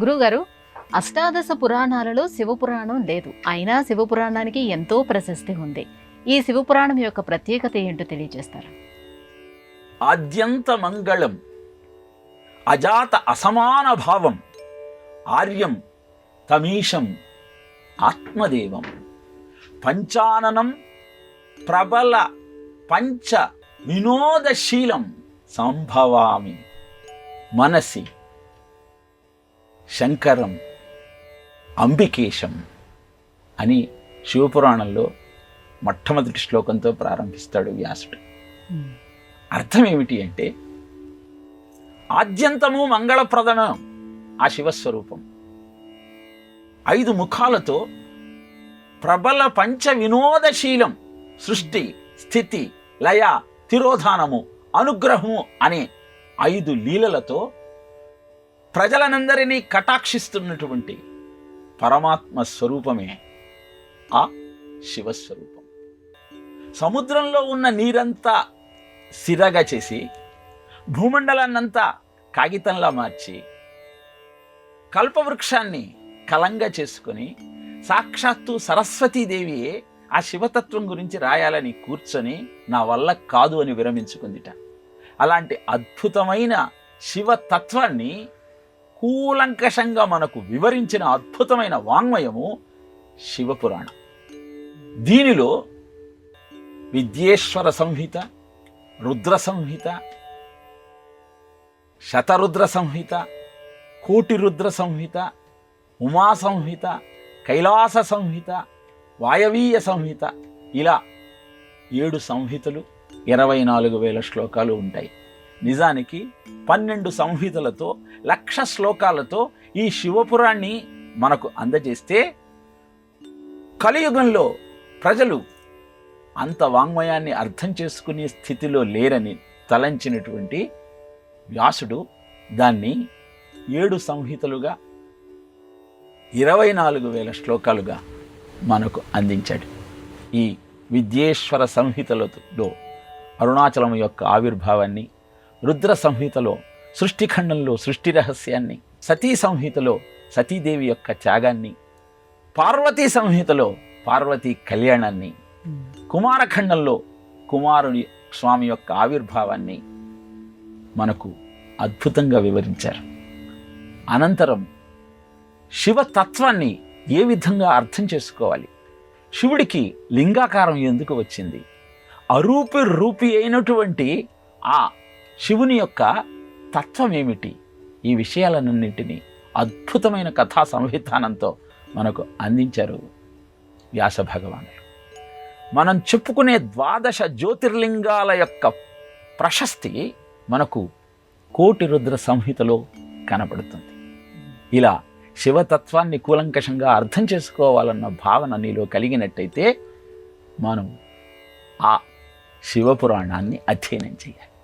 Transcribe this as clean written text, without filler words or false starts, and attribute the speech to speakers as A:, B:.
A: గురువుగారు, అష్టాదశ పురాణాలలో శివపురాణం లేదు. అయినా శివపురాణానికి ఎంతో ప్రశస్తి ఉంది. ఈ శివపురాణం యొక్క ప్రత్యేకత ఏంటో తెలియజేస్తారా?
B: ఆద్యంత మంగళం, అజాత అసమాన భావం, ఆర్యం తమీశం ఆత్మదేవం, పంచాననం ప్రబల పంచ వినోదశీలం సంభవామి మనసి శంకరం అంబికేశం అని శివపురాణంలో మొట్టమొదటి శ్లోకంతో ప్రారంభిస్తాడు వ్యాసుడు. అర్థం ఏమిటి అంటే, ఆద్యంతము మంగళప్రదమే ఆ శివస్వరూపం. 5 ముఖాలతో ప్రబల పంచ వినోదశీలం, సృష్టి స్థితి లయ తిరోధానము అనుగ్రహము అనే 5 లీలలతో ప్రజలనందరినీ కటాక్షిస్తున్నటువంటి పరమాత్మ స్వరూపమే ఆ శివస్వరూపం. సముద్రంలో ఉన్న నీరంతా సిరగా చేసి, భూమండలాన్నంతా కాగితంలా మార్చి, కల్పవృక్షాన్ని కలంగా చేసుకొని, సాక్షాత్తు సరస్వతీదేవియే ఆ శివతత్వం గురించి రాయాలని కూర్చొని నా వల్ల కాదు అని విరమించుకుందిట. అలాంటి అద్భుతమైన శివతత్వాన్ని కూలంకషంగా మనకు వివరించిన అద్భుతమైన వాంగ్మయము శివపురాణం. దీనిలో విద్యేశ్వర సంహిత, రుద్ర సంహిత, శతరుద్ర సంహిత, కోటి రుద్ర సంహిత, ఉమా సంహిత, కైలాస సంహిత, వాయవీయ సంహిత, ఇలా 7 సంహితలు 24,000 శ్లోకాలు ఉంటాయి. నిజానికి 12 సంహితలతో 1,00,000 శ్లోకాలతో ఈ శివపురాణాన్ని మనకు అందజేస్తే, కలియుగంలో ప్రజలు అంత వాంగ్మయాన్ని అర్థం చేసుకునే స్థితిలో లేరని తలంచినటువంటి వ్యాసుడు దాన్ని 7 సంహితలుగా 24,000 శ్లోకాలుగా మనకు అందించాడు. ఈ విద్యేశ్వర సంహితలో అరుణాచలం యొక్క ఆవిర్భావాన్ని, రుద్ర సంహితలో సృష్టిఖండంలో సృష్టి రహస్యాన్ని, సతీ సంహితలో సతీదేవి యొక్క త్యాగాన్ని, పార్వతీ సంహితలో పార్వతీ కళ్యాణాన్ని, కుమారఖండంలో కుమారుని స్వామి యొక్క ఆవిర్భావాన్ని మనకు అద్భుతంగా వివరించారు. అనంతరం శివతత్వాన్ని ఏ విధంగా అర్థం చేసుకోవాలి, శివుడికి లింగాకారం ఎందుకు వచ్చింది, అరూపి రూపి అయినటువంటి ఆ శివుని యొక్క తత్వం ఏమిటి, ఈ విషయాలన్నింటినీ అద్భుతమైన కథా సంవిధానంతో మనకు అందించారు వ్యాస భగవానులు. మనం చెప్పుకునే 12 జ్యోతిర్లింగాల యొక్క ప్రశస్తి మనకు కోటి రుద్ర సంహితలో కనపడుతుంది. ఇలా శివతత్వాన్ని కూలంకషంగా అర్థం చేసుకోవాలన్న భావన నీలో కలిగినట్టయితే మనం ఆ శివపురాణాన్ని అధ్యయనం చేయాలి.